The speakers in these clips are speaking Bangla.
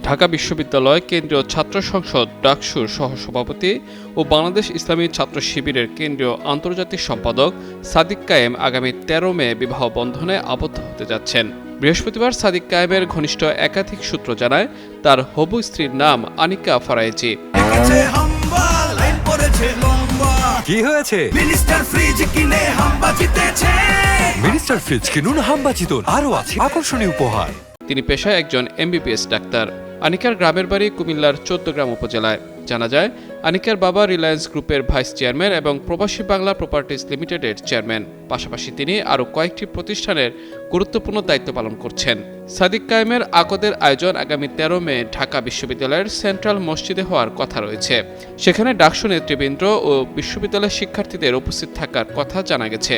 ঢাকা বিশ্ববিদ্যালয় কেন্দ্রীয় ছাত্র সংসদ ডাকসুর সহসভাপতি ও বাংলাদেশ ইসলামী ছাত্র শিবিরের কেন্দ্রীয় আন্তর্জাতিক সম্পাদক সাদিক কায়েম আগামী ১৩ মে বিবাহ বন্ধনে আবদ্ধ হতে যাচ্ছেন। বৃহস্পতিবার সাদিক কায়েমের ঘনিষ্ঠ একাধিক সূত্র জানায়, তার হবু স্ত্রীর নাম আনিকা ফারাইজি। কি হয়েছে? মিনিস্টার ফ্রিজ কিনে হাম্বা জিতেছে। মিনিস্টার ফ্রিজ কিনুন, হাম্বা জিতুন, আরো আছে আকর্ষণীয় উপহার। তিনি পেশায় একজন এমবিবিএস ডাক্তার। আনিকার গ্রামের বাড়ি কুমিল্লার ১৪গ্রাম উপজেলায়। জানা যায়, আনিকার বাবা রিলায়েন্স গ্রুপের ভাইস চেয়ারম্যান এবং প্রবাসী বাংলা প্রপার্টিজ লিমিটেডের চেয়ারম্যান। পাশাপাশি তিনি আরও কয়েকটি প্রতিষ্ঠানের গুরুত্বপূর্ণ দায়িত্ব পালন করছেন। সাদিক কায়েমের আকদের আয়োজন আগামী ১৩ মে ঢাকা বিশ্ববিদ্যালয়ের সেন্ট্রাল মসজিদে হওয়ার কথা রয়েছে। সেখানে ডাকসু নেতৃবৃন্দ ও বিশ্ববিদ্যালয়ের শিক্ষার্থীদের উপস্থিত থাকার কথা জানা গেছে।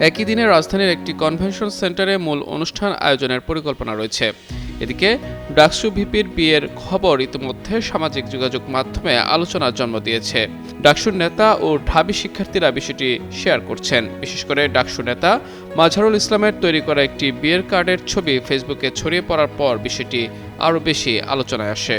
একই দিনে রাজধানীর একটি কনভেনশন সেন্টারে মূল অনুষ্ঠান আয়োজনের পরিকল্পনা রয়েছে। এদিকে ডাকসু ভিপির বিয়ের খবর ইতিমধ্যে সামাজিক যোগাযোগ মাধ্যমে আলোচনার জন্ম দিয়েছে। ডাকসুর নেতা ও ঢাবি শিক্ষার্থীরা বিষয়টি শেয়ার করছেন। বিশেষ করে ডাকসু নেতা মাজহারুল ইসলামের তৈরি করা একটি বিয়ের কার্ডের ছবি ফেসবুকে ছড়িয়ে পড়ার পর বিষয়টি আরও বেশি আলোচনায় আসে।